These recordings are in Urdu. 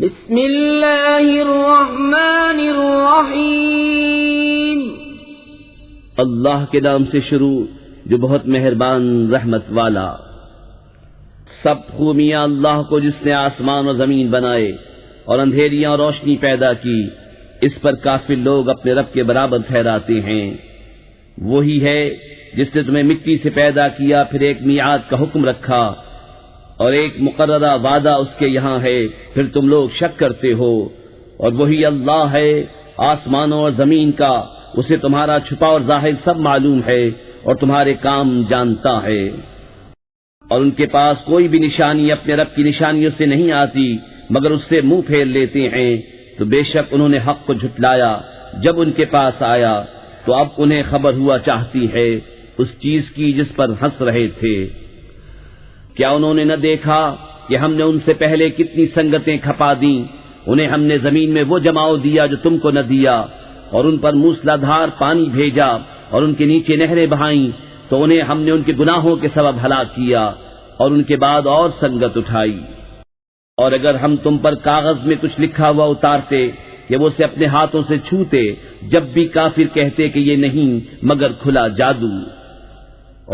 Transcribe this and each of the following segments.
بسم اللہ الرحمن الرحیم۔ اللہ کے نام سے شروع جو بہت مہربان رحمت والا۔ سب خوبیاں اللہ کو جس نے آسمان و زمین بنائے اور اندھیریاں اور روشنی پیدا کی، اس پر کافر لوگ اپنے رب کے برابر ٹھہراتے ہیں۔ وہی ہے جس نے تمہیں مٹی سے پیدا کیا، پھر ایک میعاد کا حکم رکھا اور ایک مقررہ وعدہ اس کے یہاں ہے، پھر تم لوگ شک کرتے ہو۔ اور وہی اللہ ہے آسمانوں اور زمین کا، اسے تمہارا چھپا اور ظاہر سب معلوم ہے اور تمہارے کام جانتا ہے۔ اور ان کے پاس کوئی بھی نشانی اپنے رب کی نشانیوں سے نہیں آتی مگر اس سے منہ پھیر لیتے ہیں، تو بے شک انہوں نے حق کو جھٹلایا جب ان کے پاس آیا، تو اب انہیں خبر ہوا چاہتی ہے اس چیز کی جس پر ہنس رہے تھے۔ کیا انہوں نے نہ دیکھا کہ ہم نے ان سے پہلے کتنی سنگتیں کھپا دیں؟ انہیں ہم نے زمین میں وہ جماؤ دیا جو تم کو نہ دیا، اور ان پر موسلادھار پانی بھیجا اور ان کے نیچے نہریں بہائیں، تو انہیں ہم نے ان کے گناہوں کے سبب ہلاک کیا اور ان کے بعد اور سنگت اٹھائی۔ اور اگر ہم تم پر کاغذ میں کچھ لکھا ہوا اتارتے کہ وہ اسے اپنے ہاتھوں سے چھوتے، جب بھی کافر کہتے کہ یہ نہیں مگر کھلا جادو،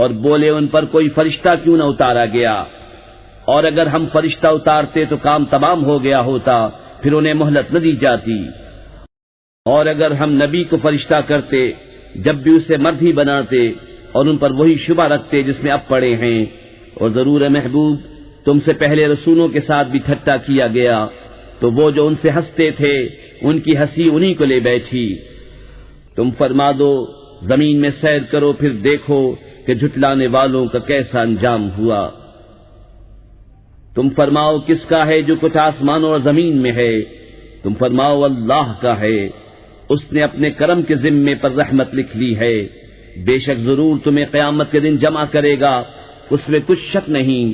اور بولے ان پر کوئی فرشتہ کیوں نہ اتارا گیا، اور اگر ہم فرشتہ اتارتے تو کام تمام ہو گیا ہوتا، پھر انہیں مہلت نہ دی جاتی۔ اور اگر ہم نبی کو فرشتہ کرتے جب بھی اسے مرد ہی بناتے اور ان پر وہی شبہ رکھتے جس میں اب پڑے ہیں، اور ضرور محبوب تم سے پہلے رسولوں کے ساتھ بھی ٹھٹا کیا گیا، تو وہ جو ان سے ہنستے تھے ان کی ہنسی انہی کو لے بیٹھی۔ تم فرما دو زمین میں سیر کرو، پھر دیکھو کہ جھٹلانے والوں کا کیسا انجام ہوا۔ تم فرماؤ کس کا ہے جو کچھ آسمانوں اور زمین میں ہے؟ تم فرماؤ اللہ کا ہے، اس نے اپنے کرم کے ذمے پر رحمت لکھ لی ہے۔ بے شک ضرور تمہیں قیامت کے دن جمع کرے گا، اس میں کچھ شک نہیں۔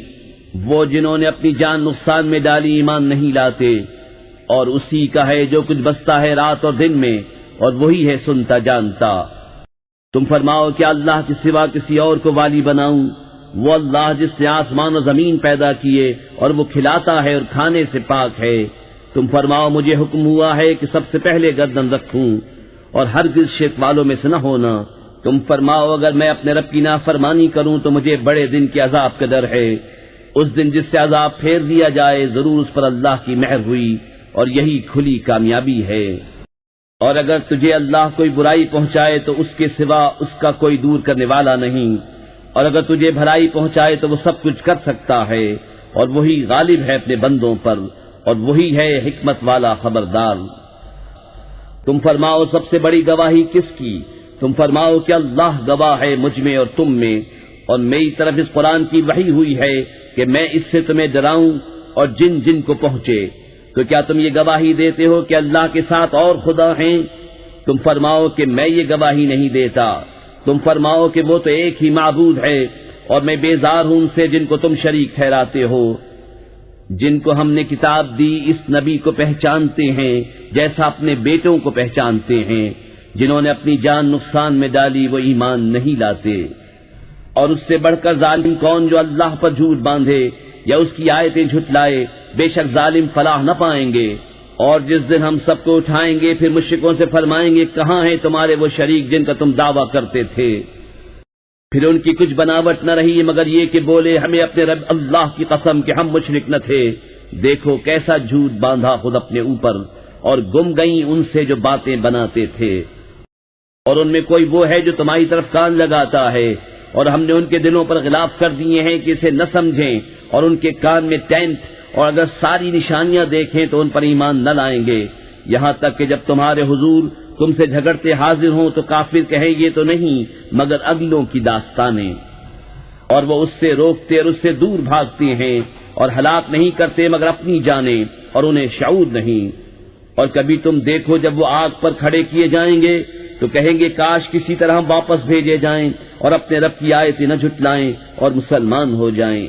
وہ جنہوں نے اپنی جان نقصان میں ڈالی ایمان نہیں لاتے، اور اسی کا ہے جو کچھ بستا ہے رات اور دن میں، اور وہی ہے سنتا جانتا۔ تم فرماؤ کیا اللہ کے سوا کسی اور کو والی بناؤں؟ وہ اللہ جس نے آسمان و زمین پیدا کیے اور وہ کھلاتا ہے اور کھانے سے پاک ہے۔ تم فرماؤ مجھے حکم ہوا ہے کہ سب سے پہلے گردن رکھوں اور ہرگز شرک والوں میں سے نہ ہونا۔ تم فرماؤ اگر میں اپنے رب کی نافرمانی کروں تو مجھے بڑے دن کے عذاب کا ڈر ہے، اس دن جس سے عذاب پھیر دیا جائے، ضرور اس پر اللہ کی مہر ہوئی اور یہی کھلی کامیابی ہے۔ اور اگر تجھے اللہ کوئی برائی پہنچائے تو اس کے سوا اس کا کوئی دور کرنے والا نہیں، اور اگر تجھے بھلائی پہنچائے تو وہ سب کچھ کر سکتا ہے، اور وہی غالب ہے اپنے بندوں پر، اور وہی ہے حکمت والا خبردار۔ تم فرماؤ سب سے بڑی گواہی کس کی؟ تم فرماؤ کہ اللہ گواہ ہے مجھ میں اور تم میں، اور میری طرف اس قرآن کی وحی ہوئی ہے کہ میں اس سے تمہیں ڈراؤں اور جن جن کو پہنچے۔ تو کیا تم یہ گواہی دیتے ہو کہ اللہ کے ساتھ اور خدا ہیں؟ تم فرماؤ کہ میں یہ گواہی نہیں دیتا۔ تم فرماؤ کہ وہ تو ایک ہی معبود ہے، اور میں بیزار ہوں ان سے جن کو تم شریک ٹھہراتے ہو۔ جن کو ہم نے کتاب دی اس نبی کو پہچانتے ہیں جیسا اپنے بیٹوں کو پہچانتے ہیں، جنہوں نے اپنی جان نقصان میں ڈالی وہ ایمان نہیں لاتے۔ اور اس سے بڑھ کر ظالم کون جو اللہ پر جھوٹ باندھے یا اس کی آیتیں جھٹلائے؟ بے شک ظالم فلاح نہ پائیں گے۔ اور جس دن ہم سب کو اٹھائیں گے پھر مشرکوں سے فرمائیں گے کہاں ہیں تمہارے وہ شریک جن کا تم دعویٰ کرتے تھے؟ پھر ان کی کچھ بناوٹ نہ رہی مگر یہ کہ بولے ہمیں اپنے رب اللہ کی قسم کہ ہم مشرک نہ تھے۔ دیکھو کیسا جھوٹ باندھا خود اپنے اوپر، اور گم گئیں ان سے جو باتیں بناتے تھے۔ اور ان میں کوئی وہ ہے جو تمہاری طرف کان لگاتا ہے، اور ہم نے ان کے دلوں پر غلاف کر دیے ہیں کہ اسے نہ سمجھیں، اور ان کے کان میں ٹینٹ، اور اگر ساری نشانیاں دیکھیں تو ان پر ایمان نہ لائیں گے، یہاں تک کہ جب تمہارے حضور تم سے جھگڑتے حاضر ہوں تو کافر کہیں گے تو نہیں مگر اگلوں کی داستانیں، اور وہ اس سے روکتے اور اس سے دور بھاگتے ہیں، اور ہلاک نہیں کرتے مگر اپنی جانیں، اور انہیں شعور نہیں۔ اور کبھی تم دیکھو جب وہ آگ پر کھڑے کیے جائیں گے تو کہیں گے کاش کسی طرح ہم واپس بھیجے جائیں اور اپنے رب کی آیتیں نہ جھٹلائیں اور مسلمان ہو جائیں۔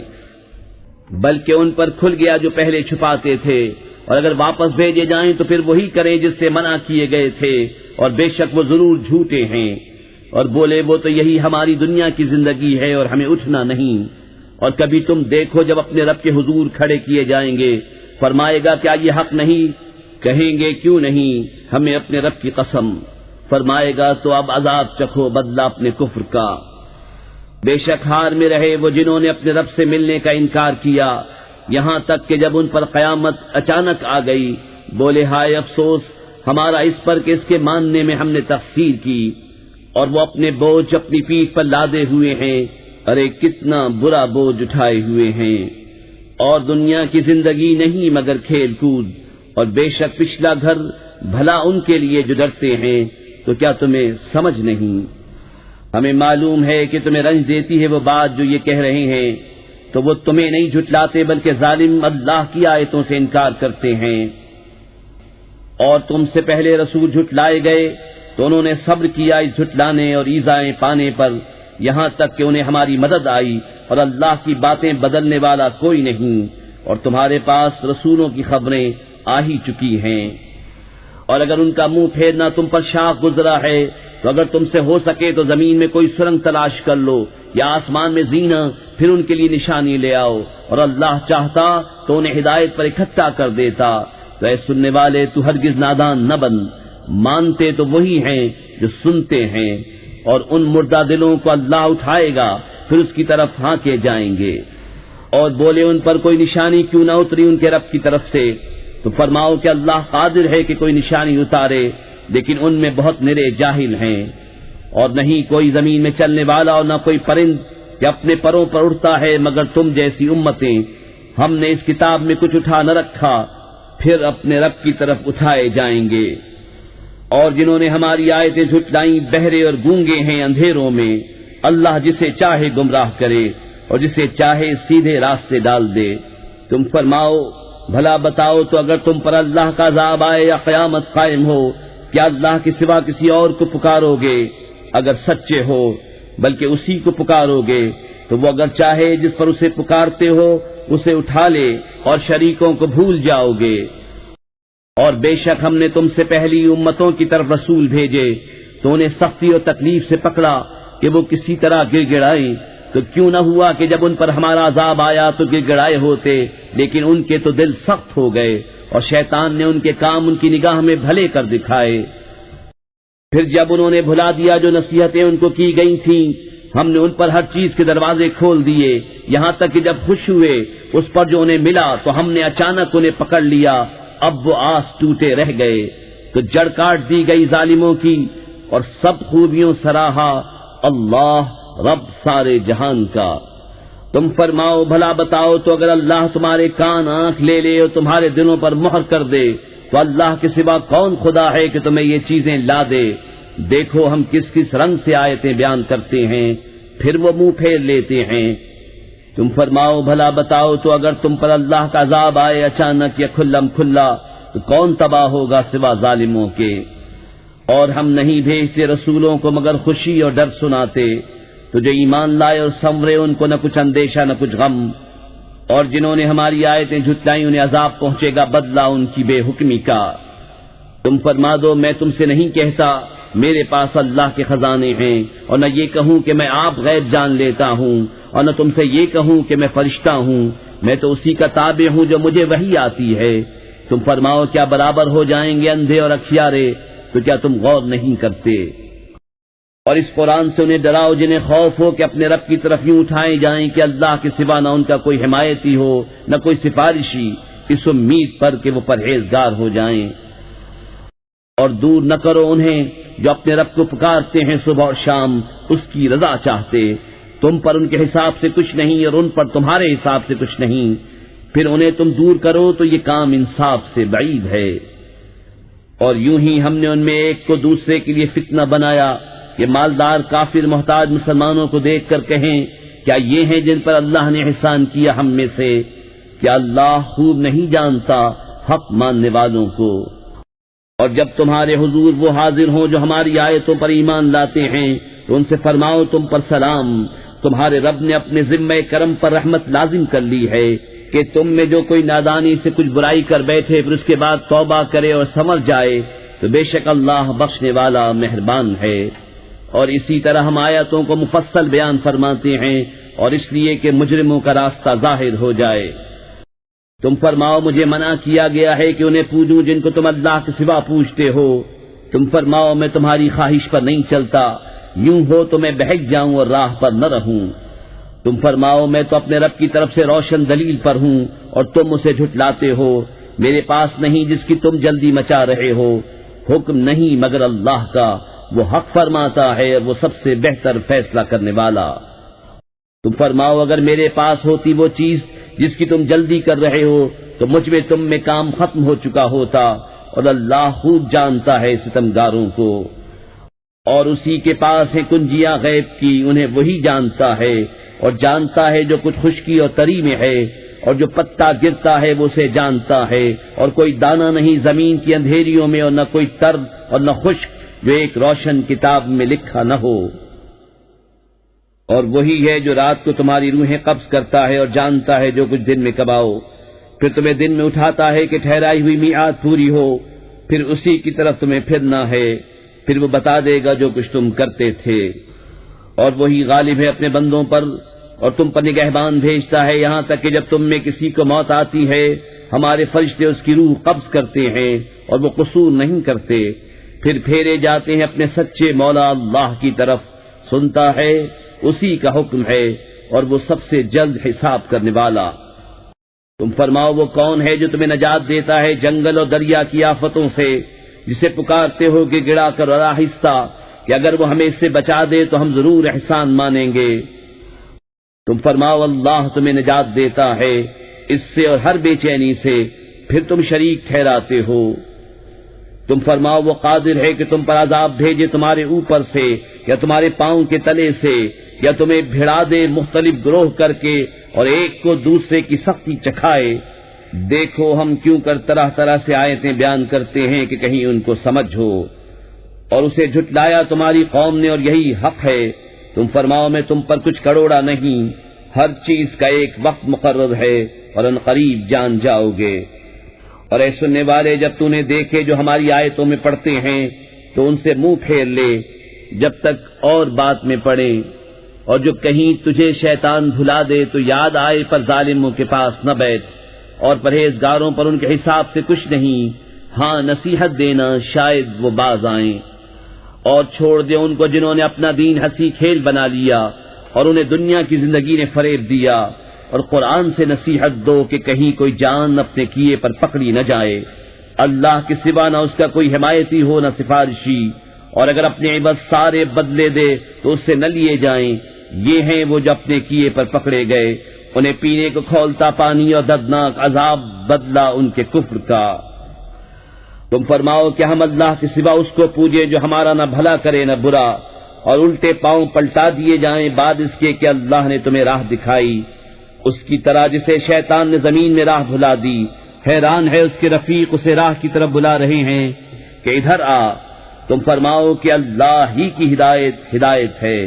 بلکہ ان پر کھل گیا جو پہلے چھپاتے تھے، اور اگر واپس بھیجے جائیں تو پھر وہی کریں جس سے منع کیے گئے تھے، اور بے شک وہ ضرور جھوٹے ہیں۔ اور بولے وہ تو یہی ہماری دنیا کی زندگی ہے اور ہمیں اٹھنا نہیں۔ اور کبھی تم دیکھو جب اپنے رب کے حضور کھڑے کیے جائیں گے فرمائے گا کیا یہ حق نہیں؟ کہیں گے کیوں نہیں، ہمیں اپنے رب کی قسم۔ فرمائے گا تو اب عذاب چکھو بدلہ اپنے کفر کا۔ بے شک ہار میں رہے وہ جنہوں نے اپنے رب سے ملنے کا انکار کیا، یہاں تک کہ جب ان پر قیامت اچانک آ گئی بولے ہائے افسوس ہمارا اس پر کہ اس کے ماننے میں ہم نے تقصیر کی، اور وہ اپنے بوجھ اپنی پیٹھ پر لادے ہوئے ہیں، ارے کتنا برا بوجھ اٹھائے ہوئے ہیں۔ اور دنیا کی زندگی نہیں مگر کھیل کود، اور بے شک پچھلا گھر بھلا ان کے لیے جو ڈرتے ہیں، تو کیا تمہیں سمجھ نہیں؟ ہمیں معلوم ہے کہ تمہیں رنج دیتی ہے وہ بات جو یہ کہہ رہے ہیں، تو وہ تمہیں نہیں جھٹلاتے بلکہ ظالم اللہ کی آیتوں سے انکار کرتے ہیں۔ اور تم سے پہلے رسول جھٹلائے گئے تو انہوں نے صبر کیا اس جھٹلانے اور ایذائیں پانے پر، یہاں تک کہ انہیں ہماری مدد آئی، اور اللہ کی باتیں بدلنے والا کوئی نہیں، اور تمہارے پاس رسولوں کی خبریں آ ہی چکی ہیں۔ اور اگر ان کا منہ پھیرنا تم پر شاق گزرا ہے تو اگر تم سے ہو سکے تو زمین میں کوئی سرنگ تلاش کر لو یا آسمان میں زینہ، پھر ان کے لیے نشانی لے آؤ، اور اللہ چاہتا تو انہیں ہدایت پر اکٹھا کر دیتا۔ تو اے سننے والے تو ہرگز نادان نہ بن، مانتے تو وہی ہیں جو سنتے ہیں، اور ان مردہ دلوں کو اللہ اٹھائے گا پھر اس کی طرف ہانکے جائیں گے۔ اور بولے ان پر کوئی نشانی کیوں نہ اتری ان کے رب کی طرف سے؟ تو فرماؤ کہ اللہ قادر ہے کہ کوئی نشانی اتارے، لیکن ان میں بہت نرے جاہل ہیں۔ اور نہیں کوئی زمین میں چلنے والا اور نہ کوئی پرند کہ اپنے پروں پر اڑتا ہے مگر تم جیسی امتیں، ہم نے اس کتاب میں کچھ اٹھا نہ رکھا، پھر اپنے رب کی طرف اٹھائے جائیں گے۔ اور جنہوں نے ہماری آیتیں جھٹلائیں بہرے اور گونگے ہیں اندھیروں میں، اللہ جسے چاہے گمراہ کرے اور جسے چاہے سیدھے راستے ڈال دے۔ تم فرماؤ بھلا بتاؤ تو اگر تم پر اللہ کا عذاب آئے یا قیامت قائم ہو، کیا اللہ کے سوا کسی اور کو پکارو گے؟ اگر سچے ہو بلکہ اسی کو پکارو گے تو وہ اگر چاہے جس پر اسے پکارتے ہو اسے اٹھا لے اور شریکوں کو بھول جاؤ گے۔ اور بے شک ہم نے تم سے پہلی امتوں کی طرف رسول بھیجے تو انہیں سختی اور تکلیف سے پکڑا کہ وہ کسی طرح گر گڑائیں، تو کیوں نہ ہوا کہ جب ان پر ہمارا عذاب آیا تو گر گڑائے ہوتے، لیکن ان کے تو دل سخت ہو گئے اور شیطان نے ان کے کام ان کی نگاہ میں بھلے کر دکھائے۔ پھر جب انہوں نے بھلا دیا جو نصیحتیں ان کو کی گئی تھیں، ہم نے ان پر ہر چیز کے دروازے کھول دیے، یہاں تک کہ جب خوش ہوئے اس پر جو انہیں ملا تو ہم نے اچانک انہیں پکڑ لیا، اب وہ آس ٹوٹے رہ گئے، تو جڑ کاٹ دی گئی ظالموں کی، اور سب خوبیوں سراہا اللہ رب سارے جہان کا۔ تم فرماؤ بھلا بتاؤ تو اگر اللہ تمہارے کان آنکھ لے لے اور تمہارے دلوں پر مہر کر دے تو اللہ کے سوا کون خدا ہے کہ تمہیں یہ چیزیں لا دے؟ دیکھو ہم کس کس رنگ سے آیتیں بیان کرتے ہیں، پھر وہ منہ پھیر لیتے ہیں۔ تم فرماؤ بھلا بتاؤ تو اگر تم پر اللہ کا عذاب آئے اچانک یا کھلم کھلا تو کون تباہ ہوگا سوا ظالموں کے؟ اور ہم نہیں بھیجتے رسولوں کو مگر خوشی اور ڈر سناتے، تو جو ایمان لائے اور سنورے ان کو نہ کچھ اندیشہ نہ کچھ غم، اور جنہوں نے ہماری آیتیں جھٹلائیں انہیں عذاب پہنچے گا بدلہ ان کی بے حکمی کا۔ تم فرما دو میں تم سے نہیں کہتا میرے پاس اللہ کے خزانے ہیں، اور نہ یہ کہوں کہ میں آپ غیب جان لیتا ہوں، اور نہ تم سے یہ کہوں کہ میں فرشتہ ہوں، میں تو اسی کا تابع ہوں جو مجھے وحی آتی ہے۔ تم فرماؤ کیا برابر ہو جائیں گے اندھے اور اکھیارے؟ تو کیا تم غور نہیں کرتے؟ اور اس قرآن سے انہیں ڈراؤ جنہیں خوف ہو کہ اپنے رب کی طرف یوں اٹھائے جائیں کہ اللہ کے سوا نہ ان کا کوئی حمایتی ہو نہ کوئی سفارشی، اس امید پر کہ وہ پرہیزگار ہو جائیں۔ اور دور نہ کرو انہیں جو اپنے رب کو پکارتے ہیں صبح اور شام اس کی رضا چاہتے، تم پر ان کے حساب سے کچھ نہیں اور ان پر تمہارے حساب سے کچھ نہیں، پھر انہیں تم دور کرو تو یہ کام انصاف سے بعید ہے۔ اور یوں ہی ہم نے ان میں ایک کو دوسرے کے لیے فتنہ بنایا کہ مالدار کافر محتاج مسلمانوں کو دیکھ کر کہیں کیا یہ ہیں جن پر اللہ نے احسان کیا ہم میں سے؟ کیا اللہ خوب نہیں جانتا حق ماننے والوں کو؟ اور جب تمہارے حضور وہ حاضر ہوں جو ہماری آیتوں پر ایمان لاتے ہیں تو ان سے فرماؤ تم پر سلام، تمہارے رب نے اپنے ذمہ کرم پر رحمت لازم کر لی ہے کہ تم میں جو کوئی نادانی سے کچھ برائی کر بیٹھے پھر اس کے بعد توبہ کرے اور سنور جائے تو بے شک اللہ بخشنے والا مہربان ہے۔ اور اسی طرح ہم آیتوں کو مفصل بیان فرماتے ہیں اور اس لیے کہ مجرموں کا راستہ ظاہر ہو جائے۔ تم فرماؤ مجھے منع کیا گیا ہے کہ انہیں پوجوں جن کو تم اللہ کے سوا پوجتے ہو۔ تم فرماؤ میں تمہاری خواہش پر نہیں چلتا، یوں ہو تو میں بہک جاؤں اور راہ پر نہ رہوں۔ تم فرماؤ میں تو اپنے رب کی طرف سے روشن دلیل پر ہوں اور تم اسے جھٹلاتے ہو۔ میرے پاس نہیں جس کی تم جلدی مچا رہے ہو، حکم نہیں مگر اللہ کا، وہ حق فرماتا ہے اور وہ سب سے بہتر فیصلہ کرنے والا۔ تم فرماؤ اگر میرے پاس ہوتی وہ چیز جس کی تم جلدی کر رہے ہو تو مجھ میں تم میں کام ختم ہو چکا ہوتا، اور اللہ خوب جانتا ہے ستمگاروں کو۔ اور اسی کے پاس ہے کنجیاں غیب کی، انہیں وہی جانتا ہے، اور جانتا ہے جو کچھ خشکی اور تری میں ہے، اور جو پتا گرتا ہے وہ اسے جانتا ہے، اور کوئی دانہ نہیں زمین کی اندھیریوں میں، اور نہ کوئی تر اور نہ خشک جو ایک روشن کتاب میں لکھا نہ ہو۔ اور وہی ہے جو رات کو تمہاری روحیں قبض کرتا ہے اور جانتا ہے جو کچھ دن میں کماؤ، پھر تمہیں دن میں اٹھاتا ہے کہ ٹھہرائی ہوئی میعاد پوری ہو، پھر اسی کی طرف تمہیں پھرنا ہے، پھر وہ بتا دے گا جو کچھ تم کرتے تھے۔ اور وہی غالب ہے اپنے بندوں پر، اور تم پر نگہبان بھیجتا ہے، یہاں تک کہ جب تم میں کسی کو موت آتی ہے ہمارے فرشتے اس کی روح قبض کرتے ہیں اور وہ قصور نہیں کرتے، پھر پھیرے جاتے ہیں اپنے سچے مولا اللہ کی طرف، سنتا ہے اسی کا حکم ہے اور وہ سب سے جلد حساب کرنے والا۔ تم فرماؤ وہ کون ہے جو تمہیں نجات دیتا ہے جنگل اور دریا کی آفتوں سے، جسے پکارتے ہو کہ گڑا کر اور آہستہ کہ اگر وہ ہمیں اس سے بچا دے تو ہم ضرور احسان مانیں گے۔ تم فرماؤ اللہ تمہیں نجات دیتا ہے اس سے اور ہر بے چینی سے، پھر تم شریک ٹھہراتے ہو۔ تم فرماؤ وہ قادر ہے کہ تم پر عذاب بھیجے تمہارے اوپر سے یا تمہارے پاؤں کے تلے سے، یا تمہیں بھڑا دے مختلف گروہ کر کے اور ایک کو دوسرے کی سختی چکھائے۔ دیکھو ہم کیوں کر طرح طرح سے آیتیں بیان کرتے ہیں کہ کہیں ان کو سمجھ ہو، اور اسے جھٹلایا تمہاری قوم نے اور یہی حق ہے۔ تم فرماؤ میں تم پر کچھ کروڑا نہیں، ہر چیز کا ایک وقت مقرر ہے اور ان قریب جان جاؤ گے۔ اور اے سننے والے جب تو نے دیکھے جو ہماری آیتوں میں پڑھتے ہیں تو ان سے منہ پھیر لے جب تک اور بات میں پڑے، اور جو کہیں تجھے شیطان بھلا دے تو یاد آئے پر ظالموں کے پاس نہ بیٹھ، اور پرہیزگاروں پر ان کے حساب سے کچھ نہیں، ہاں نصیحت دینا شاید وہ باز آئیں۔ اور چھوڑ دے ان کو جنہوں نے اپنا دین ہنسی کھیل بنا لیا اور انہیں دنیا کی زندگی نے فریب دیا، اور قرآن سے نصیحت دو کہ کہیں کوئی جان اپنے کیے پر پکڑی نہ جائے۔ اللہ کے سوا نہ اس کا کوئی حمایتی ہو نہ سفارشی، اور اگر اپنے عوض سارے بدلے دے تو اس سے نہ لیے جائیں۔ یہ ہیں وہ جو اپنے کیے پر پکڑے گئے، انہیں پینے کو کھولتا پانی اور دردناک عذاب بدلہ ان کے کفر کا۔ تم فرماؤ کہ ہم اللہ کے سوا اس کو پوجیں جو ہمارا نہ بھلا کرے نہ برا، اور الٹے پاؤں پلٹا دیے جائیں بعد اس کے کہ اللہ نے تمہیں راہ دکھائی، اس کی طرح جسے شیطان نے زمین میں راہ بھلا دی۔ حیران ہے اس کے رفیق اسے راہ کی طرف بلا رہے ہیں کہ ادھر آ۔ تم فرماؤ کہ اللہ ہی کی ہدایت ہے،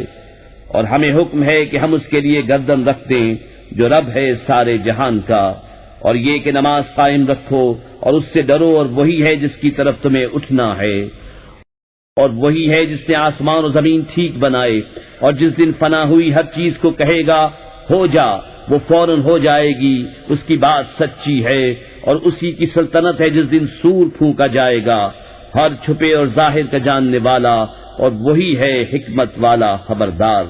اور ہمیں حکم ہے کہ ہم اس کے لیے گردن رکھ دیں جو رب ہے سارے جہان کا، اور یہ کہ نماز قائم رکھو اور اس سے ڈرو، اور وہی ہے جس کی طرف تمہیں اٹھنا ہے، اور وہی ہے جس نے آسمان و زمین ٹھیک بنائے، اور جس دن فنا ہوئی ہر چیز کو کہے گا ہو جا، وہ فوراً ہو جائے گی، اس کی بات سچی ہے، اور اسی کی سلطنت ہے جس دن سور پھونکا جائے گا، ہر چھپے اور ظاہر کا جاننے والا، اور وہی ہے حکمت والا خبردار۔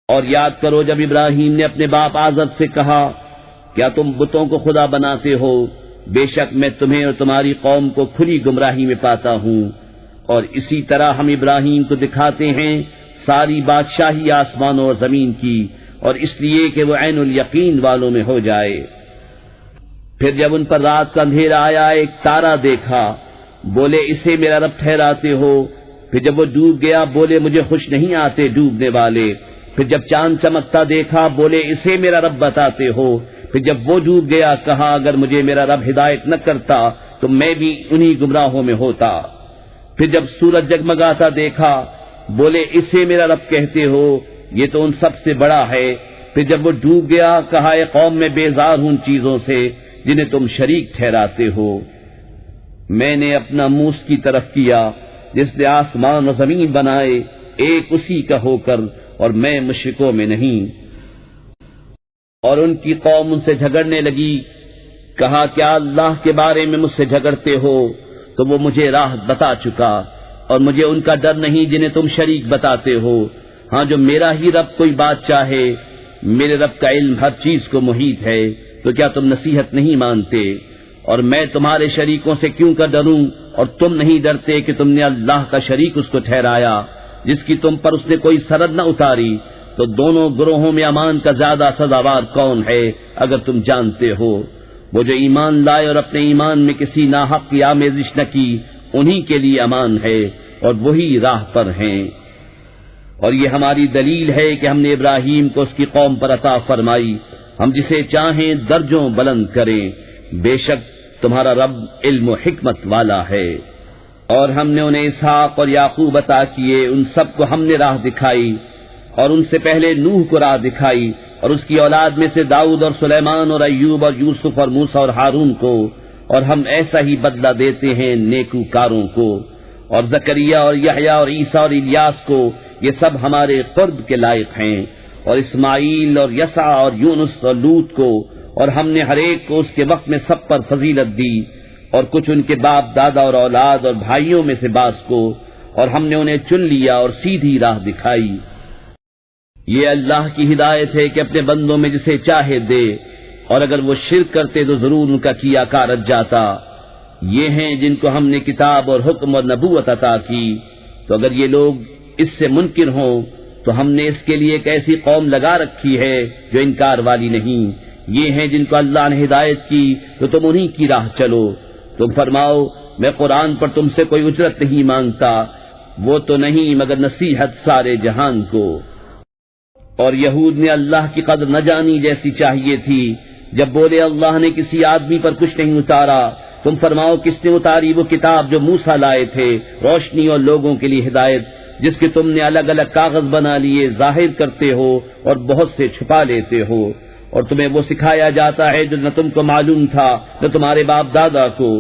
اور یاد کرو جب ابراہیم نے اپنے باپ آزر سے کہا کیا تم بتوں کو خدا بناتے ہو؟ بے شک میں تمہیں اور تمہاری قوم کو کھلی گمراہی میں پاتا ہوں۔ اور اسی طرح ہم ابراہیم کو دکھاتے ہیں ساری بادشاہی آسمانوں اور زمین کی، اور اس لیے کہ وہ عین الیقین والوں میں ہو جائے۔ پھر جب ان پر رات کا اندھیرا آیا ایک تارا دیکھا، بولے اسے میرا رب ٹھہراتے ہو۔ پھر جب وہ ڈوب گیا بولے مجھے خوش نہیں آتے ڈوبنے والے۔ پھر جب چاند چمکتا دیکھا بولے اسے میرا رب بتاتے ہو۔ پھر جب وہ ڈوب گیا کہا اگر مجھے میرا رب ہدایت نہ کرتا تو میں بھی انہی گمراہوں میں ہوتا۔ پھر جب سورج جگمگاتا دیکھا بولے اسے میرا رب کہتے ہو، یہ تو ان سب سے بڑا ہے۔ پھر جب وہ ڈوب گیا کہا اے قوم میں بیزار ہوں ان چیزوں سے جنہیں تم شریک ٹھہراتے ہو۔ میں نے اپنا منہ اس کی طرف کیا جس نے آسمان و زمین بنائے ایک اسی کا ہو کر، اور میں مشرکوں میں نہیں۔ اور ان کی قوم ان سے جھگڑنے لگی کہا کیا اللہ کے بارے میں مجھ سے جھگڑتے ہو؟ تو وہ مجھے راہ بتا چکا، اور مجھے ان کا ڈر نہیں جنہیں تم شریک بتاتے ہو۔ ہاں جو میرا ہی رب کوئی بات چاہے، میرے رب کا علم ہر چیز کو محیط ہے، تو کیا تم نصیحت نہیں مانتے؟ اور میں تمہارے شریکوں سے کیوں کر ڈروں، اور تم نہیں ڈرتے کہ تم نے اللہ کا شریک اس کو ٹھہرایا جس کی تم پر اس نے کوئی سرحد نہ اتاری؟ تو دونوں گروہوں میں امان کا زیادہ سزاوار کون ہے اگر تم جانتے ہو؟ وہ جو ایمان لائے اور اپنے ایمان میں کسی ناحق کی آمیزش نہ کی، انہی کے لیے امان ہے اور وہی راہ پر ہیں۔ اور یہ ہماری دلیل ہے کہ ہم نے ابراہیم کو اس کی قوم پر عطا فرمائی، ہم جسے چاہیں درجوں بلند کریں، بے شک تمہارا رب علم و حکمت والا ہے۔ اور ہم نے انہیں اسحاق اور یعقوب عطا کیے، ان سب کو ہم نے راہ دکھائی، اور ان سے پہلے نوح کو راہ دکھائی، اور اس کی اولاد میں سے داؤد اور سلیمان اور ایوب اور یوسف اور موسیٰ اور ہارون کو، اور ہم ایسا ہی بدلہ دیتے ہیں نیکوکاروں کو۔ اور زکریا اور یحییٰ اور عیسیٰ اور الیاس کو، یہ سب ہمارے قرب کے لائق ہیں، اور اسماعیل اور یسع اور یونس اور لوط کو، اور ہم نے ہر ایک کو اس کے وقت میں سب پر فضیلت دی، اور کچھ ان کے باپ دادا اور اولاد اور بھائیوں میں سے بعض کو، اور ہم نے انہیں چن لیا اور سیدھی راہ دکھائی۔ یہ اللہ کی ہدایت ہے کہ اپنے بندوں میں جسے چاہے دے، اور اگر وہ شرک کرتے تو ضرور ان کا کیا کار رج جاتا۔ یہ ہیں جن کو ہم نے کتاب اور حکم اور نبوت عطا کی، تو اگر یہ لوگ اس سے منکر ہوں تو ہم نے اس کے لیے ایک ایسی قوم لگا رکھی ہے جو انکار والی نہیں۔ یہ ہیں جن کو اللہ نے ہدایت کی تو تم انہی کی راہ چلو۔ تم فرماؤ میں قرآن پر تم سے کوئی اجرت نہیں مانگتا، وہ تو نہیں مگر نصیحت سارے جہان کو۔ اور یہود نے اللہ کی قدر نہ جانی جیسی چاہیے تھی، جب بولے اللہ نے کسی آدمی پر کچھ نہیں اتارا۔ تم فرماؤ کس نے اتاری وہ کتاب جو موسیٰ لائے تھے، روشنی اور لوگوں کے لیے ہدایت، جس کے تم نے الگ الگ کاغذ بنا لیے، ظاہر کرتے ہو اور بہت سے چھپا لیتے ہو، اور تمہیں وہ سکھایا جاتا ہے جو نہ تم کو معلوم تھا نہ تمہارے باپ دادا کو۔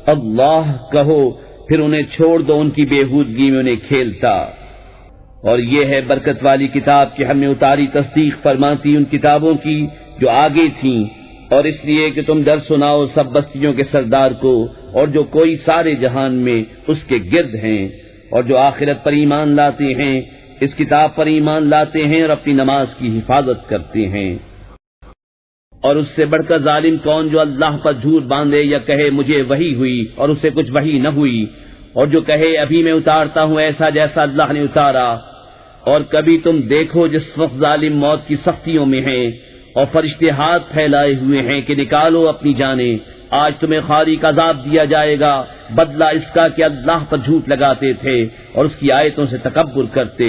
اللہ کہو پھر انہیں چھوڑ دو ان کی بےہودگی میں انہیں کھیلتا۔ اور یہ ہے برکت والی کتاب کہ ہم نے اتاری تصدیق فرماتی ان کتابوں کی جو آگے تھیں، اور اس لیے کہ تم ڈر سناؤ سب بستیوں کے سردار کو، اور جو کوئی سارے جہان میں اس کے گرد ہیں، اور جو آخرت پر ایمان لاتے ہیں، اس کتاب پر ایمان لاتے ہیں اور اپنی نماز کی حفاظت کرتے ہیں۔ اور اس سے بڑھ کر ظالم کون جو اللہ پر جھوٹ باندھے یا کہے مجھے وحی ہوئی اور اسے کچھ وحی نہ ہوئی، اور جو کہے ابھی میں اتارتا ہوں ایسا جیسا اللہ نے اتارا۔ اور کبھی تم دیکھو جس وقت ظالم موت کی سختیوں میں ہیں اور فرشتے ہاتھ پھیلائے ہوئے ہیں کہ نکالو اپنی جانیں، آج تمہیں خاری کا عذاب دیا جائے گا، بدلہ اس کا کہ اللہ پر جھوٹ لگاتے تھے اور اس کی آیتوں سے تکبر کرتے۔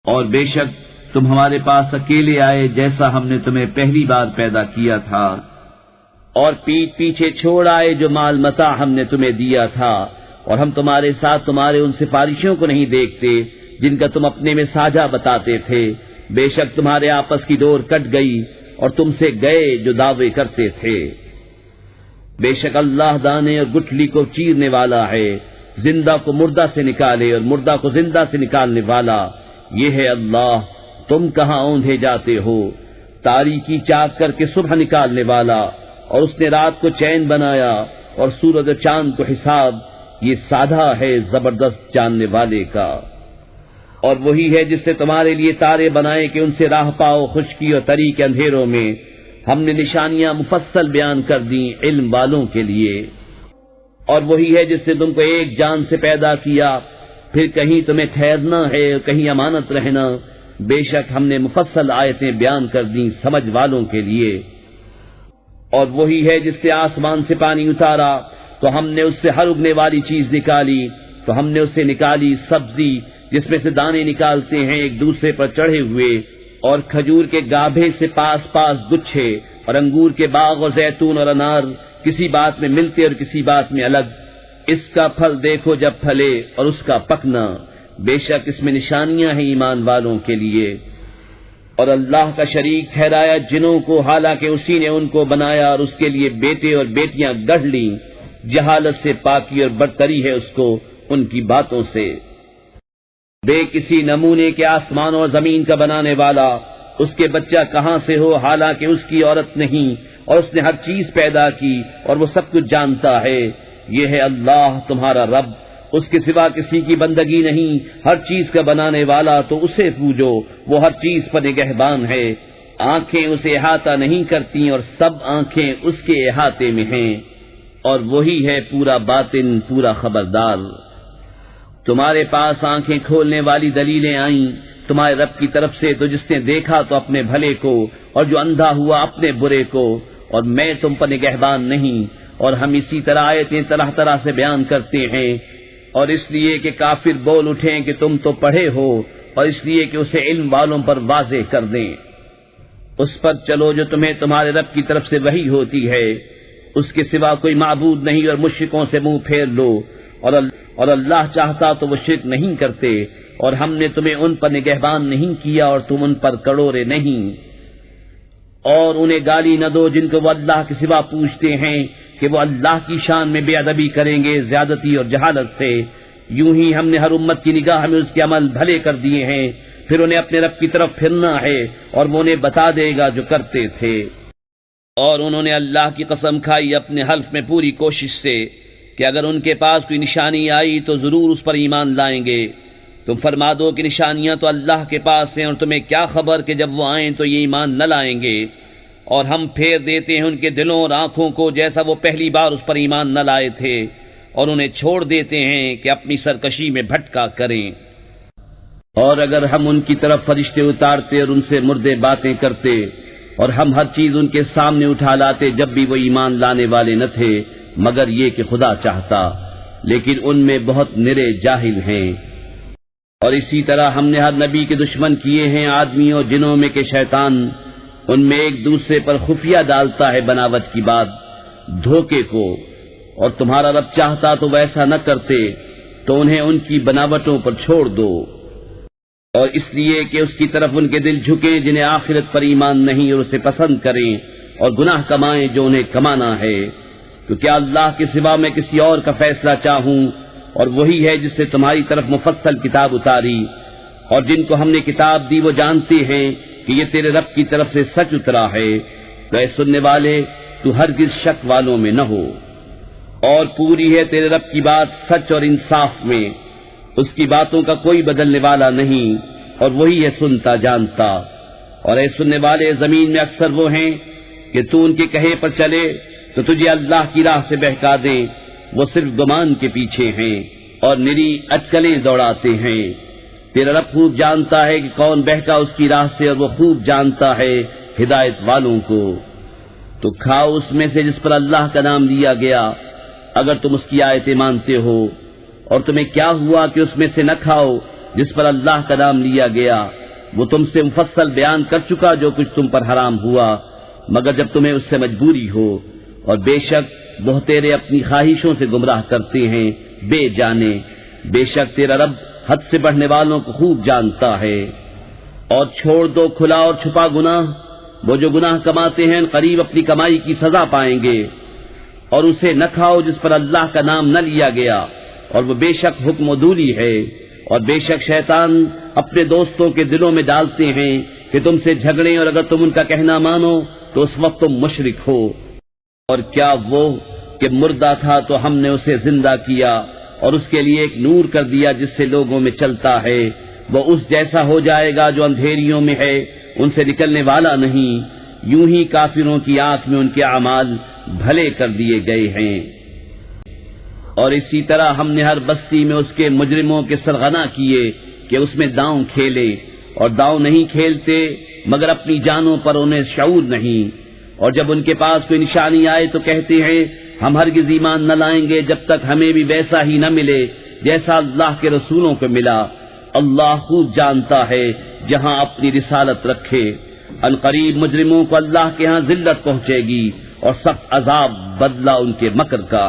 اور بے شک تم ہمارے پاس اکیلے آئے جیسا ہم نے تمہیں پہلی بار پیدا کیا تھا، اور پیٹ پیچھے چھوڑ آئے جو مال متاع ہم نے تمہیں دیا تھا، اور ہم تمہارے ساتھ تمہارے ان سفارشوں کو نہیں دیکھتے جن کا تم اپنے میں ساجھا بتاتے تھے۔ بے شک تمہارے آپس کی ڈور کٹ گئی اور تم سے گئے جو دعوے کرتے تھے۔ بے شک اللہ دانے اور گٹھلی کو چیرنے والا ہے، زندہ کو مردہ سے نکالے اور مردہ کو زندہ سے نکالنے والا، یہ ہے اللہ۔ تم کہاں اوندھے جاتے ہو؟ تاریکی چاک کر کے صبح نکالنے والا، اور اس نے رات کو چین بنایا اور سورج و چاند کو حساب، یہ سادہ ہے زبردست جاننے والے کا۔ اور وہی ہے جس نے تمہارے لیے تارے بنائے کہ ان سے راہ پاؤ خشکی اور تری کے اندھیروں میں، ہم نے نشانیاں مفصل بیان کر دیں علم والوں کے لیے۔ اور وہی ہے جس نے تم کو ایک جان سے پیدا کیا، پھر کہیں تمہیں ٹھہرنا ہے اور کہیں امانت رہنا، بے شک ہم نے مفصل آیتیں بیان کر دیں سمجھ والوں کے لیے۔ اور وہی ہے جس نے آسمان سے پانی اتارا تو ہم نے اس سے ہر اگنے والی چیز نکالی، تو ہم نے اس سے نکالی سبزی جس میں سے دانے نکالتے ہیں ایک دوسرے پر چڑھے ہوئے، اور کھجور کے گابھے سے پاس پاس گچھے، اور انگور کے باغ اور زیتون اور انار کسی بات میں ملتے اور کسی بات میں الگ۔ اس کا پھل دیکھو جب پھلے اور اس کا پکنا، بے شک اس میں نشانیاں ہیں ایمان والوں کے لیے۔ اور اللہ کا شریک ٹھہرایا جنوں کو، حالانکہ اسی نے ان کو بنایا اور اس کے لیے بیٹے اور بیٹیاں گڑھ لیں۔ جہالت سے پاکی اور برتری ہے اس کو ان کی باتوں سے۔ بے کسی نمونے کے آسمان اور زمین کا بنانے والا، اس کے بچہ کہاں سے ہو حالانکہ اس کی عورت نہیں، اور اس نے ہر چیز پیدا کی اور وہ سب کچھ جانتا ہے۔ یہ ہے اللہ تمہارا رب، اس کے سوا کسی کی بندگی نہیں، ہر چیز کا بنانے والا، تو اسے پوجو، وہ ہر چیز پر نگہبان ہے۔ آنکھیں اسے احاطہ نہیں کرتی اور سب آنکھیں اس کے احاطے میں ہیں، اور وہی ہے پورا باطن، پورا خبردار۔ تمہارے پاس آنکھیں کھولنے والی دلیلیں آئیں تمہارے رب کی طرف سے، تو جس نے دیکھا تو اپنے بھلے کو، اور جو اندھا ہوا اپنے برے کو، اور میں تم پر نگہبان نہیں۔ اور ہم اسی طرح آیتیں طرح طرح سے بیان کرتے ہیں، اور اس لیے کہ کافر بول اٹھیں کہ تم تو پڑھے ہو، اور اس لیے کہ اسے علم والوں پر واضح کر دیں۔ اس پر چلو جو تمہیں تمہارے رب کی طرف سے وحی ہوتی ہے، اس کے سوا کوئی معبود نہیں، اور مشرکوں سے منہ پھیر لو، اور اللہ چاہتا تو وہ شرک نہیں کرتے، اور ہم نے تمہیں ان پر نگہبان نہیں کیا اور تم ان پر کڑورے نہیں۔ اور انہیں گالی نہ دو جن کو وہ اللہ کے سوا پوچھتے ہیں کہ وہ اللہ کی شان میں بے ادبی کریں گے زیادتی اور جہالت سے۔ یوں ہی ہم نے ہر امت کی نگاہ میں اس کے عمل بھلے کر دیے ہیں، پھر انہیں اپنے رب کی طرف پھرنا ہے، اور وہ انہیں بتا دے گا جو کرتے تھے۔ اور انہوں نے اللہ کی قسم کھائی اپنے حلف میں پوری کوشش سے کہ اگر ان کے پاس کوئی نشانی آئی تو ضرور اس پر ایمان لائیں گے۔ تم فرما دو کہ نشانیاں تو اللہ کے پاس ہیں، اور تمہیں کیا خبر کہ جب وہ آئیں تو یہ ایمان نہ لائیں گے۔ اور ہم پھیر دیتے ہیں ان کے دلوں اور آنکھوں کو جیسا وہ پہلی بار اس پر ایمان نہ لائے تھے، اور انہیں چھوڑ دیتے ہیں کہ اپنی سرکشی میں بھٹکا کریں۔ اور اگر ہم ان کی طرف فرشتے اتارتے اور ان سے مردے باتیں کرتے، اور ہم ہر چیز ان کے سامنے اٹھا لاتے جب بھی وہ ایمان لانے والے نہ تھے، مگر یہ کہ خدا چاہتا، لیکن ان میں بہت نرے جاہل ہیں۔ اور اسی طرح ہم نے ہر نبی کے دشمن کیے ہیں آدمیوں اور جنوں میں کہ شیطان ان میں ایک دوسرے پر خفیہ ڈالتا ہے بناوٹ کی بات، دھوکے کو، اور تمہارا رب چاہتا تو ویسا نہ کرتے، تو انہیں ان کی بناوٹوں پر چھوڑ دو۔ اور اس لیے کہ اس کی طرف ان کے دل جھکیں جنہیں آخرت پر ایمان نہیں، اور اسے پسند کریں اور گناہ کمائیں جو انہیں کمانا ہے۔ تو کیا اللہ کے سوا میں کسی اور کا فیصلہ چاہوں؟ اور وہی ہے جس سے تمہاری طرف مفصل کتاب اتاری، اور جن کو ہم نے کتاب دی وہ جانتے ہیں کہ یہ تیرے رب کی طرف سے سچ اترا ہے۔ تو اے سننے والے، تو ہرگز شک والوں میں نہ ہو، اور پوری ہے تیرے رب کی بات سچ اور انصاف میں، اس کی باتوں کا کوئی بدلنے والا نہیں، اور وہی ہے سنتا جانتا۔ اور اے سننے والے، زمین میں اکثر وہ ہیں کہ تو ان کے کہے پر چلے تو تجھے اللہ کی راہ سے بہکا دیں، وہ صرف گمان کے پیچھے ہیں اور نری اٹکلیں دوڑاتے ہیں۔ تیرا رب خوب جانتا ہے کہ کون بہکا اس کی راہ سے، اور وہ خوب جانتا ہے ہدایت والوں کو۔ تو کھاؤ اس میں سے جس پر اللہ کا نام لیا گیا، اگر تم اس کی آیتیں مانتے ہو، اور تمہیں کیا ہوا کہ اس میں سے نہ کھاؤ جس پر اللہ کا نام لیا گیا؟ وہ تم سے مفصل بیان کر چکا جو کچھ تم پر حرام ہوا، مگر جب تمہیں اس سے مجبوری ہو، اور بے شک بہتیرے اپنی خواہشوں سے گمراہ کرتے ہیں بے جانے۔ بے شک تیرا رب حد سے بڑھنے والوں کو خوب جانتا ہے۔ اور چھوڑ دو کھلا اور چھپا گناہ، وہ جو گناہ کماتے ہیں قریب اپنی کمائی کی سزا پائیں گے۔ اور اسے نہ کھاؤ جس پر اللہ کا نام نہ لیا گیا، اور وہ بے شک حکم عدولی ہے۔ اور بے شک شیطان اپنے دوستوں کے دلوں میں ڈالتے ہیں کہ تم سے جھگڑیں، اور اگر تم ان کا کہنا مانو تو اس وقت تم مشرک ہو۔ اور کیا وہ کہ مردہ تھا تو ہم نے اسے زندہ کیا، اور اس کے لیے ایک نور کر دیا جس سے لوگوں میں چلتا ہے، وہ اس جیسا ہو جائے گا جو اندھیریوں میں ہے، ان سے نکلنے والا نہیں۔ یوں ہی کافروں کی آنکھ میں ان کے اعمال بھلے کر دیے گئے ہیں۔ اور اسی طرح ہم نے ہر بستی میں اس کے مجرموں کے سرغنا کیے کہ اس میں داؤں کھیلے، اور داؤں نہیں کھیلتے مگر اپنی جانوں پر انہیں شعور نہیں۔ اور جب ان کے پاس کوئی نشانی آئے تو کہتے ہیں ہم ہرگز ایمان نہ لائیں گے جب تک ہمیں بھی ویسا ہی نہ ملے جیسا اللہ کے رسولوں کو ملا۔ اللہ خوب جانتا ہے جہاں اپنی رسالت رکھے۔ ان قریب مجرموں کو اللہ کے ہاں ذلت پہنچے گی اور سخت عذاب بدلہ ان کے مکر کا۔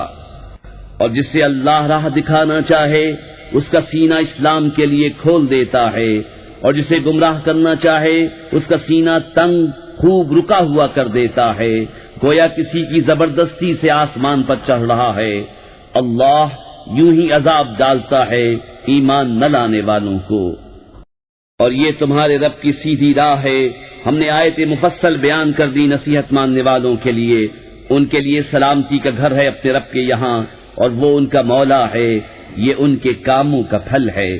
اور جسے اللہ راہ دکھانا چاہے اس کا سینہ اسلام کے لیے کھول دیتا ہے، اور جسے گمراہ کرنا چاہے اس کا سینہ تنگ خوب رکا ہوا کر دیتا ہے، گویا کسی کی زبردستی سے آسمان پر چڑھ رہا ہے۔ اللہ یوں ہی عذاب ڈالتا ہے ایمان نہ لانے والوں کو۔ اور یہ تمہارے رب کی سیدھی راہ ہے، ہم نے آیت مفصل بیان کر دی نصیحت ماننے والوں کے لیے. ان کے لیے سلامتی کا گھر ہے اپنے رب کے یہاں، اور وہ ان کا مولا ہے، یہ ان کے کاموں کا پھل ہے.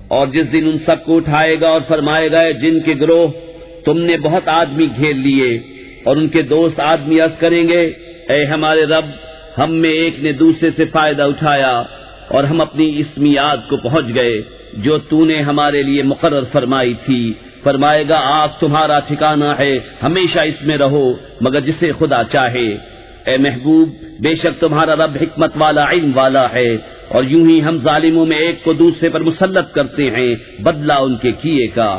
اور جس دن ان سب کو اٹھائے گا اور فرمائے گا اے جن کے گروہ، تم نے بہت آدمی گھیر لیے. اور ان کے دوست آدمی عرض کریں گے اے ہمارے رب، ہم میں ایک نے دوسرے سے فائدہ اٹھایا اور ہم اپنی اس میعاد کو پہنچ گئے جو تو نے ہمارے لیے مقرر فرمائی تھی. فرمائے گا آگ تمہارا ٹھکانہ ہے، ہمیشہ اس میں رہو مگر جسے خدا چاہے. اے محبوب، بے شک تمہارا رب حکمت والا، علم والا ہے. اور یوں ہی ہم ظالموں میں ایک کو دوسرے پر مسلط کرتے ہیں بدلہ ان کے کیے کا.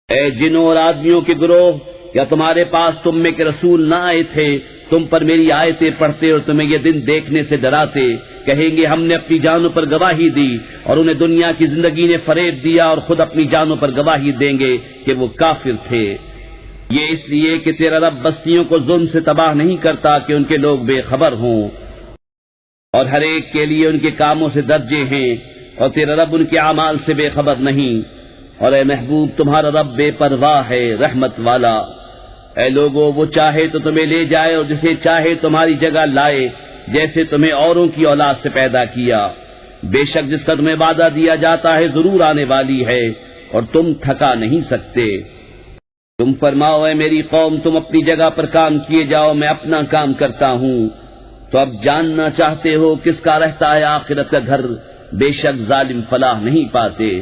اے جنوں اور آدمیوں کے گروہ، کیا تمہارے پاس تم میں کے رسول نہ آئے تھے؟ تم پر میری آیتیں پڑھتے اور تمہیں یہ دن دیکھنے سے ڈراتے. کہیں گے ہم نے اپنی جانوں پر گواہی دی، اور انہیں دنیا کی زندگی نے فریب دیا اور خود اپنی جانوں پر گواہی دیں گے کہ وہ کافر تھے. یہ اس لیے کہ تیرا رب بستیوں کو ظلم سے تباہ نہیں کرتا کہ ان کے لوگ بے خبر ہوں، اور ہر ایک کے لیے ان کے کاموں سے درجے ہیں، اور تیرا رب ان کے اعمال سے بے خبر نہیں. اور اے محبوب، تمہارا رب بے پرواہ ہے، رحمت والا. اے لوگو، وہ چاہے تو تمہیں لے جائے اور جسے چاہے تمہاری جگہ لائے، جیسے تمہیں اوروں کی اولاد سے پیدا کیا. بے شک جس کا تمہیں وعدہ دیا جاتا ہے ضرور آنے والی ہے، اور تم تھکا نہیں سکتے. تم فرماؤ اے میری قوم، تم اپنی جگہ پر کام کیے جاؤ، میں اپنا کام کرتا ہوں. تو اب جاننا چاہتے ہو کس کا رہتا ہے آخرت کا گھر؟ بے شک ظالم فلاح نہیں پاتے.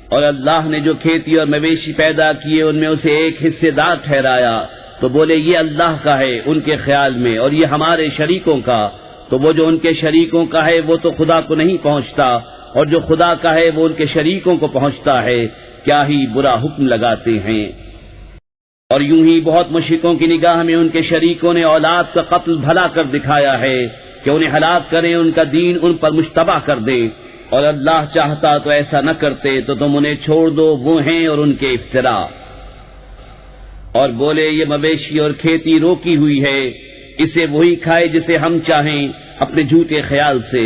اور اللہ نے جو کھیتی اور مویشی پیدا کیے ان میں اسے ایک حصے دار ٹھہرایا، تو بولے یہ اللہ کا ہے ان کے خیال میں، اور یہ ہمارے شریکوں کا. تو وہ جو ان کے شریکوں کا ہے وہ تو خدا کو نہیں پہنچتا، اور جو خدا کا ہے وہ ان کے شریکوں کو پہنچتا ہے. کیا ہی برا حکم لگاتے ہیں. اور یوں ہی بہت مشرکوں کی نگاہ میں ان کے شریکوں نے اولاد کا قتل بھلا کر دکھایا ہے کہ انہیں ہلاک کریں، ان کا دین ان پر مشتبہ کر دے. اور اللہ چاہتا تو ایسا نہ کرتے، تو تم انہیں چھوڑ دو، وہ ہیں اور ان کے افترا. اور بولے یہ مویشی اور کھیتی روکی ہوئی ہے، اسے وہی کھائے جسے ہم چاہیں اپنے جھوٹے خیال سے.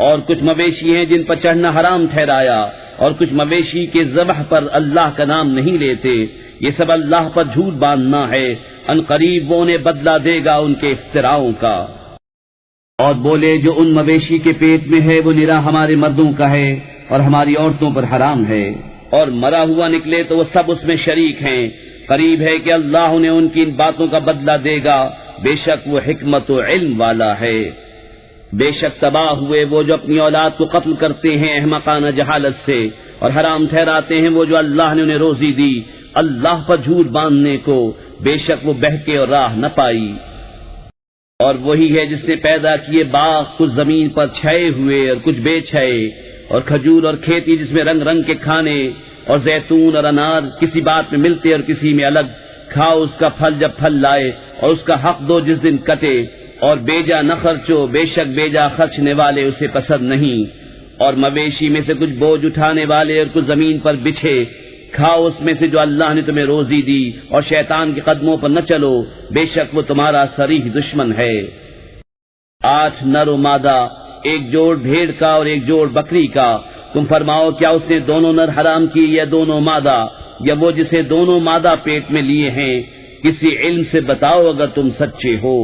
اور کچھ مویشی ہیں جن پر چڑھنا حرام ٹھہرایا، اور کچھ مویشی کے ذبح پر اللہ کا نام نہیں لیتے. یہ سب اللہ پر جھوٹ باندھنا ہے، ان قریب وہ انہیں بدلہ دے گا ان کے افتراؤں کا. اور بولے جو ان مویشی کے پیٹ میں ہے وہ نرا ہمارے مردوں کا ہے اور ہماری عورتوں پر حرام ہے، اور مرا ہوا نکلے تو وہ سب اس میں شریک ہیں. قریب ہے کہ اللہ انہیں ان کی ان باتوں کا بدلہ دے گا، بے شک وہ حکمت و علم والا ہے. بے شک تباہ ہوئے وہ جو اپنی اولاد کو قتل کرتے ہیں احمقانہ جہالت سے، اور حرام ٹھہراتے ہیں وہ جو اللہ نے انہیں روزی دی اللہ پر جھوٹ باندھنے کو. بے شک وہ بہکے اور راہ نہ پائی. اور وہی ہے جس نے پیدا کیے باغ، کچھ زمین پر چھائے ہوئے اور کچھ بے چھائے، اور کھجور اور کھیتی جس میں رنگ رنگ کے کھانے، اور زیتون اور انار کسی بات میں ملتے اور کسی میں الگ. کھاؤ اس کا پھل جب پھل لائے، اور اس کا حق دو جس دن کٹے. اور بیجا نہ خرچو، بے شک بیجا خرچنے والے اسے پسند نہیں. اور مویشی میں سے کچھ بوجھ اٹھانے والے اور کچھ زمین پر بچھے. کھاؤ اس میں سے جو اللہ نے تمہیں روزی دی، اور شیطان کے قدموں پر نہ چلو، بے شک وہ تمہارا صریح دشمن ہے. 8 نر و مادہ، ایک جوڑ بھیڑ کا اور ایک جوڑ بکری کا. تم فرماؤ کیا اس نے دونوں نر حرام کی یا دونوں مادہ، یا وہ جسے دونوں مادہ پیٹ میں لیے ہیں؟ کسی علم سے بتاؤ اگر تم سچے ہو.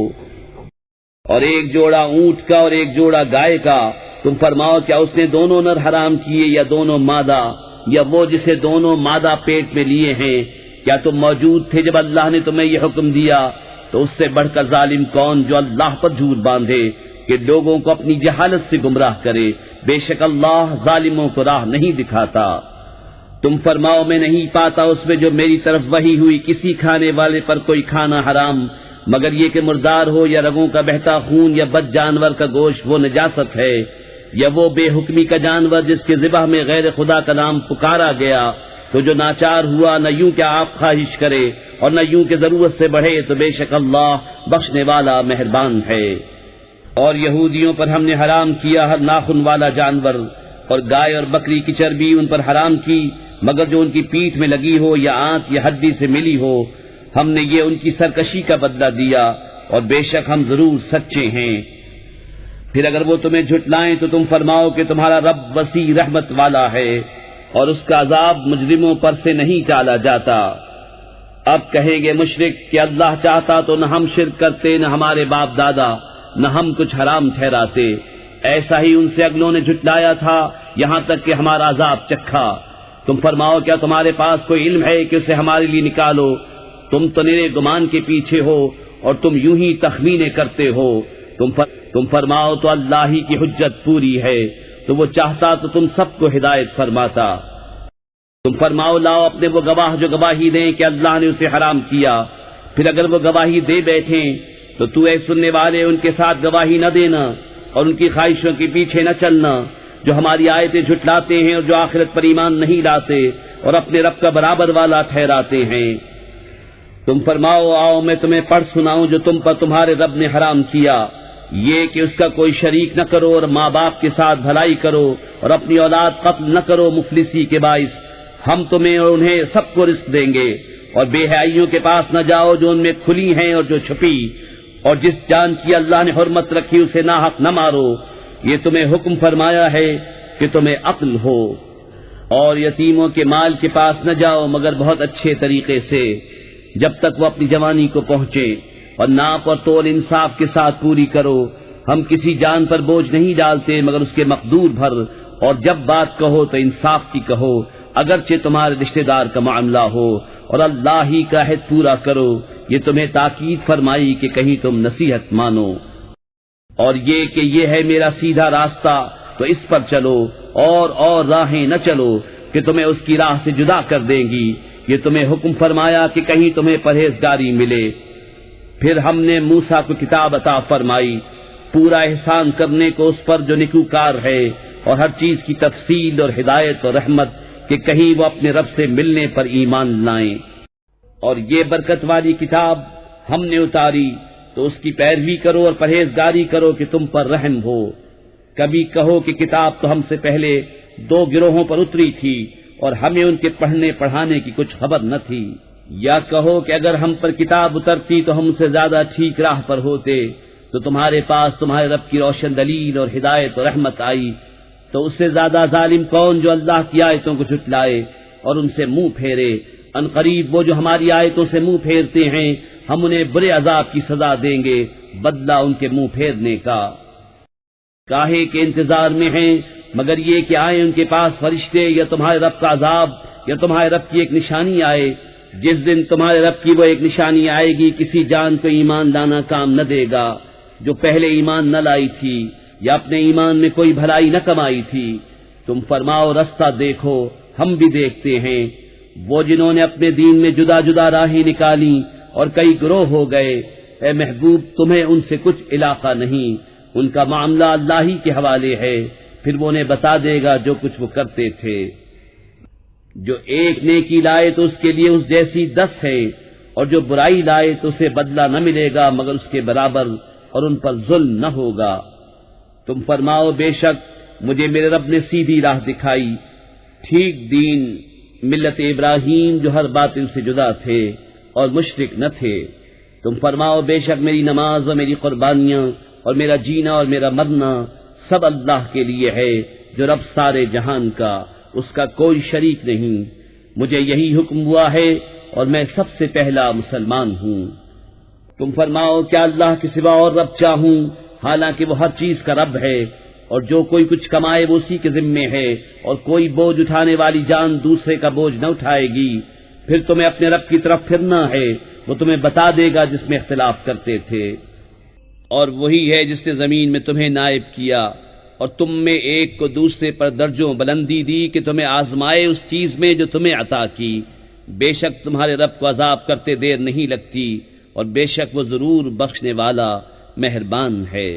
اور ایک جوڑا اونٹ کا اور ایک جوڑا گائے کا. تم فرماؤ کیا اس نے دونوں نر حرام کیے یا دونوں مادہ، یا وہ جسے دونوں مادہ پیٹ میں لیے ہیں؟ کیا تم موجود تھے جب اللہ نے تمہیں یہ حکم دیا؟ تو اس سے بڑھ کر ظالم کون جو اللہ پر جھوٹ باندھے کہ لوگوں کو اپنی جہالت سے گمراہ کرے. بے شک اللہ ظالموں کو راہ نہیں دکھاتا. تم فرماؤ میں نہیں پاتا اس میں جو میری طرف وحی ہوئی کسی کھانے والے پر کوئی کھانا حرام، مگر یہ کہ مردار ہو یا رگوں کا بہتا خون یا بد جانور کا گوشت وہ نجاست ہے، یا وہ بے حکمی کا جانور جس کے ذبح میں غیر خدا کا نام پکارا گیا. تو جو ناچار ہوا نہ یوں کہ آپ خواہش کرے اور نہ یوں کہ ضرورت سے بڑھے، تو بے شک اللہ بخشنے والا مہربان ہے. اور یہودیوں پر ہم نے حرام کیا ہر ناخن والا جانور، اور گائے اور بکری کی چربی ان پر حرام کی مگر جو ان کی پیٹھ میں لگی ہو یا آنت یا ہڈی سے ملی ہو. ہم نے یہ ان کی سرکشی کا بدلہ دیا، اور بے شک ہم ضرور سچے ہیں. پھر اگر وہ تمہیں جھٹلائیں تو تم فرماؤ کہ تمہارا رب وسیع رحمت والا ہے، اور اس کا عذاب مجرموں پر سے نہیں ٹالا جاتا. اب کہیں گے مشرک کہ اللہ چاہتا تو نہ ہم شرک کرتے، نہ ہمارے باپ دادا، نہ ہم کچھ حرام ٹھہراتے۔ ایسا ہی ان سے اگلوں نے جھٹلایا تھا یہاں تک کہ ہمارا عذاب چکھا۔ تم فرماؤ کیا تمہارے پاس کوئی علم ہے کہ اسے ہمارے لیے نکالو؟ تم تو نرے گمان کے پیچھے ہو اور تم یوں ہی تخمینے کرتے ہو۔ تم فرماؤ تو اللہ ہی کی حجت پوری ہے، تو وہ چاہتا تو تم سب کو ہدایت فرماتا۔ تم فرماؤ لاؤ اپنے وہ گواہ جو گواہی دیں کہ اللہ نے اسے حرام کیا، پھر اگر وہ گواہی دے بیٹھیں تو تو اے سننے والے ان کے ساتھ گواہی نہ دینا اور ان کی خواہشوں کے پیچھے نہ چلنا، جو ہماری آیتیں جھٹلاتے ہیں اور جو آخرت پر ایمان نہیں لاتے اور اپنے رب کا برابر والا ٹھہراتے ہیں۔ تم فرماؤ آؤ میں تمہیں پڑھ سناؤں جو تم پر تمہارے رب نے حرام کیا، یہ کہ اس کا کوئی شریک نہ کرو اور ماں باپ کے ساتھ بھلائی کرو اور اپنی اولاد قتل نہ کرو مفلسی کے باعث۔ ہم تمہیں اور انہیں سب کو رزق دیں گے، اور بے حیائیوں کے پاس نہ جاؤ جو ان میں کھلی ہیں اور جو چھپی، اور جس جان کی اللہ نے حرمت رکھی اسے ناحق نہ مارو، یہ تمہیں حکم فرمایا ہے کہ تمہیں عقل ہو۔ اور یتیموں کے مال کے پاس نہ جاؤ مگر بہت اچھے طریقے سے، جب تک وہ اپنی جوانی کو پہنچے، اور ناپ اور تول انصاف کے ساتھ پوری کرو۔ ہم کسی جان پر بوجھ نہیں ڈالتے مگر اس کے مقدور بھر، اور جب بات کہو تو انصاف کی کہو، اگرچہ تمہارے رشتہ دار کا معاملہ ہو، اور اللہ ہی کا عہد پورا کرو۔ یہ تمہیں تاکید فرمائی کہ کہیں تم نصیحت مانو، اور یہ کہ یہ ہے میرا سیدھا راستہ تو اس پر چلو، اور راہیں نہ چلو کہ تمہیں اس کی راہ سے جدا کر دیں گی۔ یہ تمہیں حکم فرمایا کہ کہیں تمہیں پرہیزگاری ملے۔ پھر ہم نے موسیٰ کو کتاب عطا فرمائی، پورا احسان کرنے کو اس پر جو نیکوکار ہے، اور ہر چیز کی تفصیل اور ہدایت اور رحمت کہ کہیں وہ اپنے رب سے ملنے پر ایمان لائیں۔ اور یہ برکت والی کتاب ہم نے اتاری تو اس کی پیروی کرو اور پرہیزگاری کرو کہ تم پر رحم ہو۔ کبھی کہو کہ کتاب تو ہم سے پہلے 2 گروہوں پر اتری تھی اور ہمیں ان کے پڑھنے پڑھانے کی کچھ خبر نہ تھی، یا کہو کہ اگر ہم پر کتاب اترتی تو ہم سے زیادہ ٹھیک راہ پر ہوتے، تو تمہارے پاس تمہارے رب کی روشن دلیل اور ہدایت اور رحمت آئی، تو اس سے زیادہ ظالم کون جو اللہ کی آیتوں کو جھٹلائے اور ان سے منہ پھیرے۔ ان قریب وہ جو ہماری آیتوں سے منہ پھیرتے ہیں ہم انہیں برے عذاب کی سزا دیں گے، بدلہ ان کے منہ پھیرنے کا۔ کاہے کے انتظار میں ہیں مگر یہ کہ آئے ان کے پاس فرشتے، یا تمہارے رب کا عذاب، یا تمہارے رب کی ایک نشانی آئے۔ جس دن تمہارے رب کی وہ ایک نشانی آئے گی کسی جان کو ایمان لانا کام نہ دے گا جو پہلے ایمان نہ لائی تھی یا اپنے ایمان میں کوئی بھلائی نہ کمائی تھی۔ تم فرماؤ رستہ دیکھو، ہم بھی دیکھتے ہیں۔ وہ جنہوں نے اپنے دین میں جدا جدا راہیں نکالی اور کئی گروہ ہو گئے، اے محبوب تمہیں ان سے کچھ علاقہ نہیں، ان کا معاملہ اللہ ہی کے حوالے ہے، پھر وہ انہیں بتا دے گا جو کچھ وہ کرتے تھے۔ جو ایک نیکی لائے تو اس کے لیے اس جیسی 10 ہے، اور جو برائی لائے تو اسے بدلہ نہ ملے گا مگر اس کے برابر، اور ان پر ظلم نہ ہوگا۔ تم فرماؤ بے شک مجھے میرے رب نے سیدھی راہ دکھائی، ٹھیک دین، ملت ابراہیم جو ہر باطل سے جدا تھے اور مشرک نہ تھے۔ تم فرماؤ بے شک میری نماز اور میری قربانیاں اور میرا جینا اور میرا مرنا سب اللہ کے لیے ہے جو رب سارے جہان کا، اس کا کوئی شریک نہیں۔ مجھے یہی حکم ہوا ہے اور میں سب سے پہلا مسلمان ہوں۔ تم فرماؤ کیا اللہ کے سوا اور رب چاہوں، حالانکہ وہ ہر چیز کا رب ہے، اور جو کوئی کچھ کمائے وہ اسی کے ذمے ہے، اور کوئی بوجھ اٹھانے والی جان دوسرے کا بوجھ نہ اٹھائے گی۔ پھر تمہیں اپنے رب کی طرف پھرنا ہے، وہ تمہیں بتا دے گا جس میں اختلاف کرتے تھے۔ اور وہی ہے جس نے زمین میں تمہیں نائب کیا اور تم میں ایک کو دوسرے پر درجوں بلندی دی کہ تمہیں آزمائے اس چیز میں جو تمہیں عطا کی۔ بے شک تمہارے رب کو عذاب کرتے دیر نہیں لگتی، اور بے شک وہ ضرور بخشنے والا مہربان ہے۔